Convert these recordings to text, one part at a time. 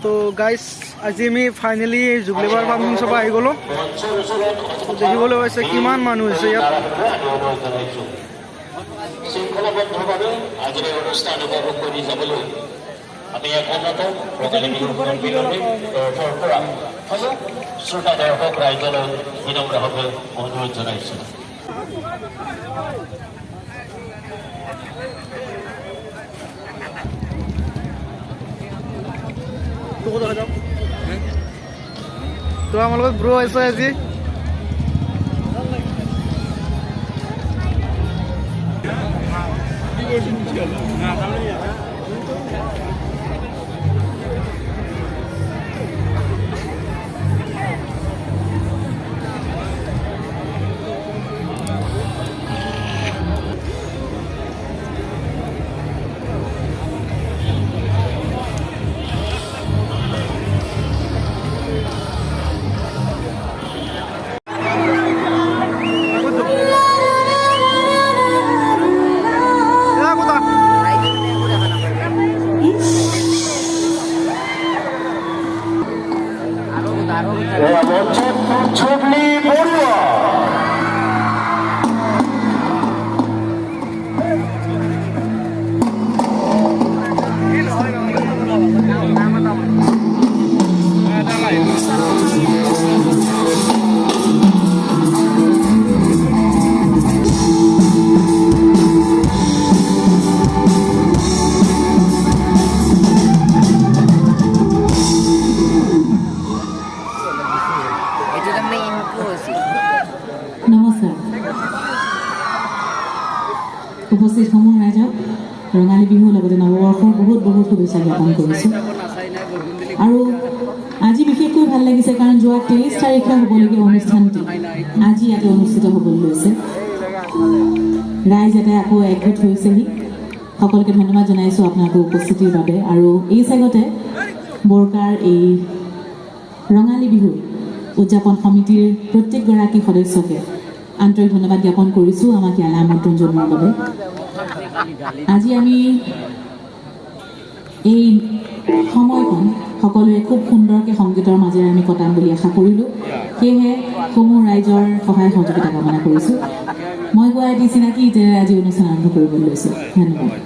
তো গাইজ আজি আমি ফাইনেলি জুবলিবাৰ ফাংচন চাব আহি গ'লোঁ। দেখিবলৈ পাইছে কিমান মানুহ হৈছে ইয়াত। শৃংখলাবদ্ধভাৱে আজিৰ এই অনুষ্ঠান উপভোগ কৰি যাবলৈ আমি একমাত্ৰ ৰঙালী বিহু সন্মিলনী তৰফৰ পৰা শ্ৰোতা দৰ্শক ৰাইজলৈ বিনম্ৰভাৱে অনুৰোধ জনাইছোঁ। তো আমাৰ লগত ব্ৰ আছে আজি। উপস্থিত সমূহ ৰাইজক ৰঙালী বিহুৰ লগতে নৱবৰ্ষৰ বহুত বহুত শুভেচ্ছা জ্ঞাপন কৰিছোঁ। আৰু আজি বিশেষকৈ ভাল লাগিছে কাৰণ যোৱা 23 তাৰিখে হ'বলগীয়া অনুষ্ঠানটি আজি ইয়াতে অনুষ্ঠিত হ'বলৈ লৈছে। ৰাইজ ইয়াতে আকৌ একগোট হৈছেহি। সকলোকে ধন্যবাদ জনাইছোঁ আপোনালোকৰ উপস্থিতিৰ বাবে। আৰু এই চেগতে বৰকাৰ এই ৰঙালী বিহু উদযাপন সমিতিৰ প্ৰত্যেকগৰাকী সদস্যকে আন্তৰিক ধন্যবাদ জ্ঞাপন কৰিছোঁ আমাক ইয়ালৈ আমন্ত্ৰণ জনোৱাৰ বাবে। আজি আমি এই সময়খন সকলোৱে খুব সুন্দৰকৈ সংগীতৰ মাজেৰে আমি কটাম বুলি আশা কৰিলোঁ। সেয়েহে সমূহ ৰাইজৰ সহায় সহযোগিতা কামনা কৰিছোঁ। মই কোৱা এটি চিনাকি ইতেৰে আজি অনুষ্ঠান আৰম্ভ কৰিবলৈ লৈছোঁ। ধন্যবাদ।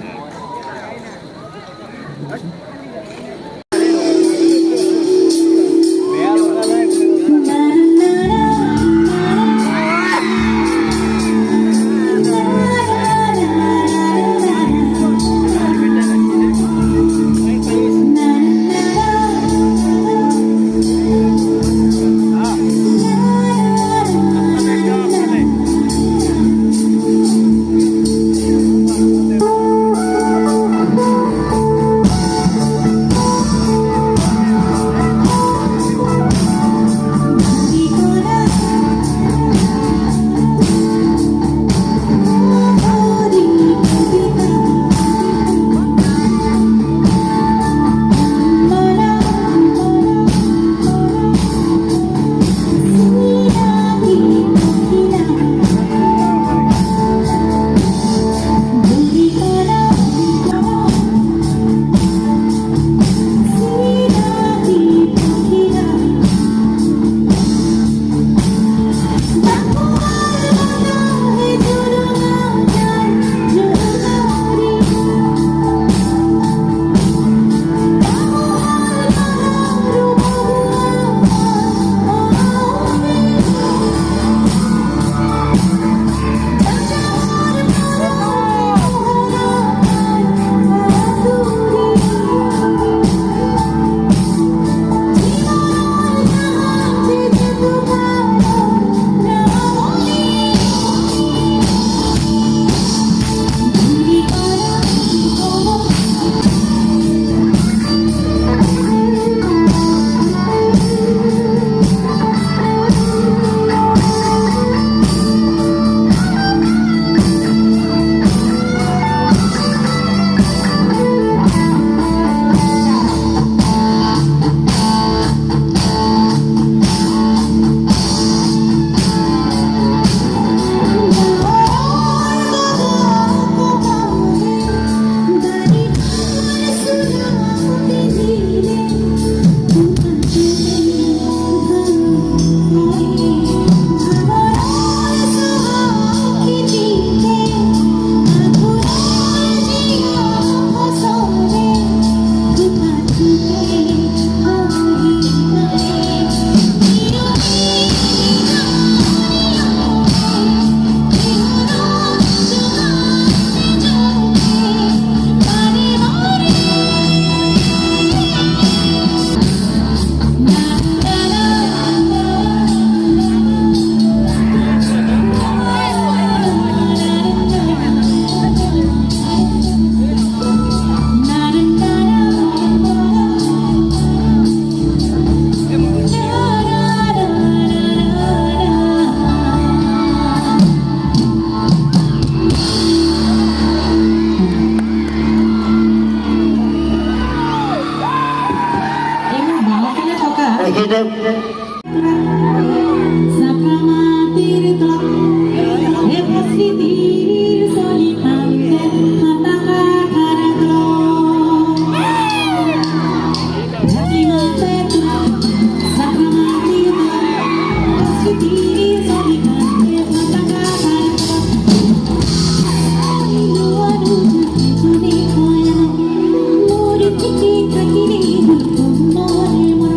উপস্থিত সাকামাতির তক হে প্রকৃতির সলিকান্তে হাতাকা খারাগ্র ঢাকিমাতে সাকামাতির তক প্রকৃতির সলিকান্তে হাতাকা খারাগ্র ইলুয়ারু জুনি কয়া মোর থেকে থাকিরে মরে মা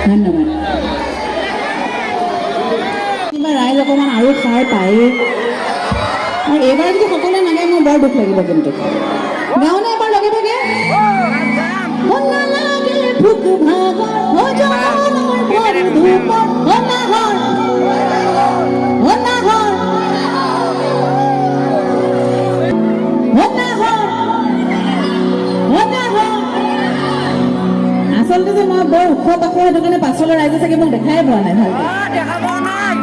ধন্যবাদ কিবা ৰাইজ অকণমান আৰু সাৰ পায়ে আৰু এইবাৰ যদি সকলোৱে নাগায় মোৰ বৰ দুখ লাগিব কিন্তু গাঁৱনে এবাৰ লগে ভাগে আচলতে যে মই বৰ ওখ পাখৰ সেইটো কাৰণে পাছলৈ ৰাইজে চাগে মোক দেখাই পোৱা নাই ভালকে অকণমান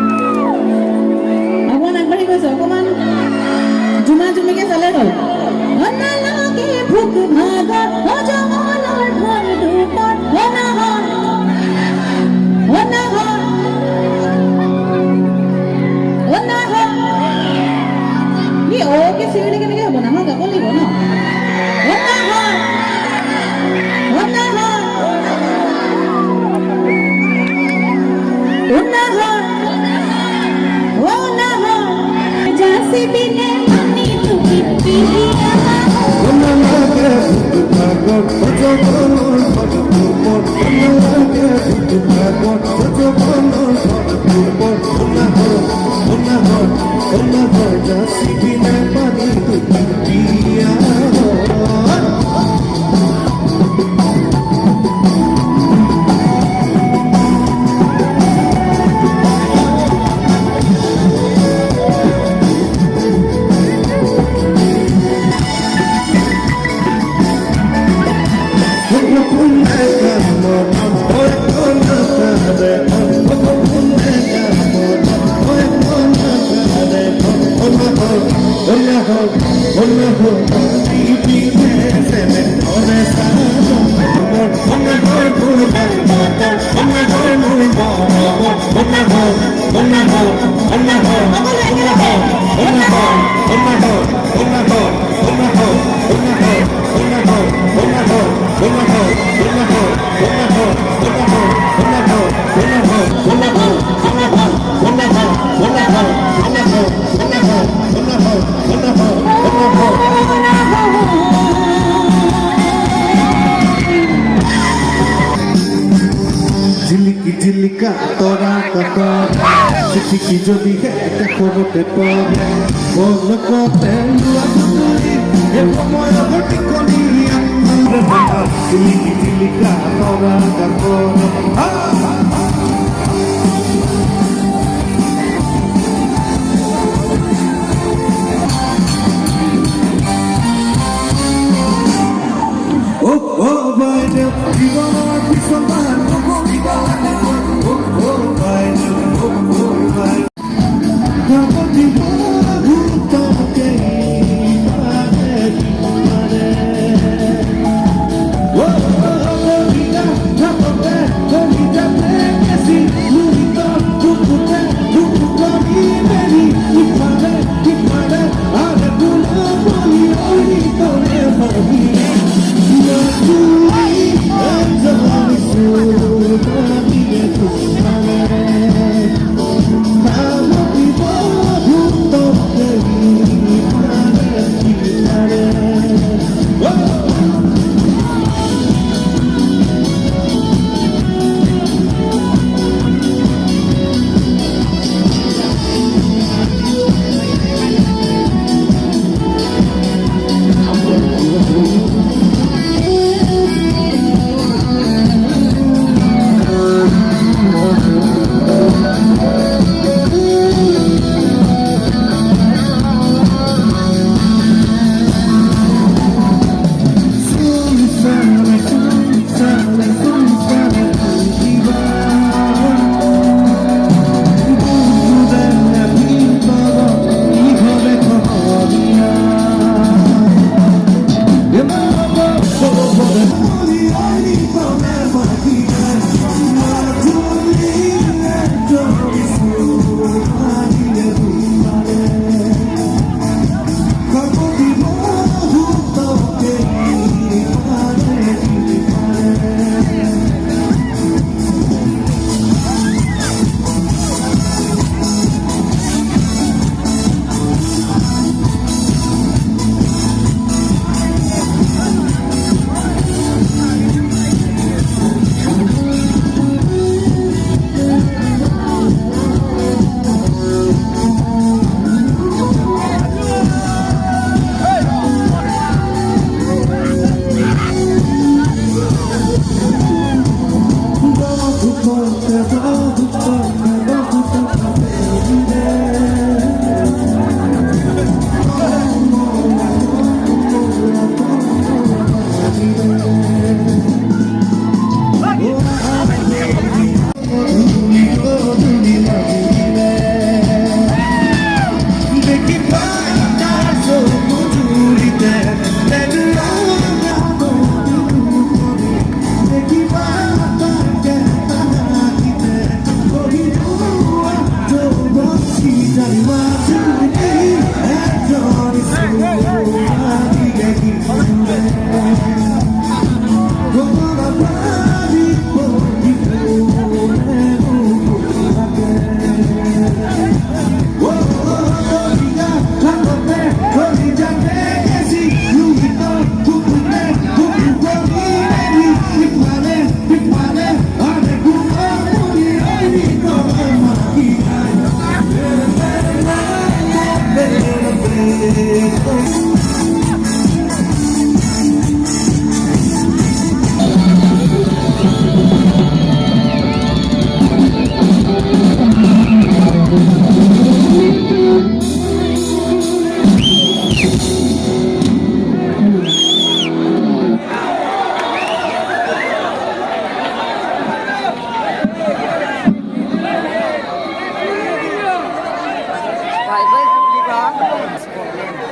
আগবাঢ়ি গৈছো অকণমান জুমা জুমিকে চালে হ'ল ভোক ভাগৰ অজমলৰ ঘৰ দুপৰ অকে চিৰিলে কেনেকে হ'ব না গাব লাগিব ন Una চিলিকা তৰা কাতৰ চিঠি যদি এটা খবৰতে পৰে বলকতে লোৱা তুলি এই সময়ৰ গতিকনি চিলিকা তৰা কাতৰ বাইদেউ জীৱনৰ কিছুমান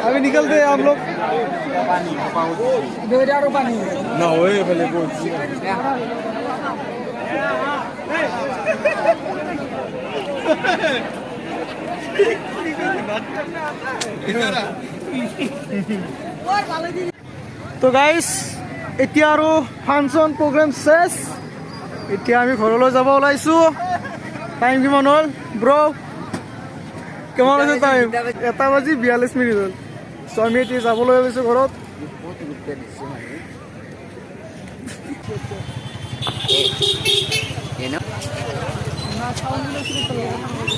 अभी निकलते हैं हम लोग ना होए पहले तो गाइस এতিয়া আৰু ফাংচন প্ৰগ্ৰাম শেষ এতিয়া আমি ঘৰলৈ যাব ওলাইছো টাইম কিমান হ'ল ব্ৰ কেমন আছে টাইম 1:42 হ'ল সো আমি এতিয়া যাবলৈ ওলাইছো ঘৰত চাউল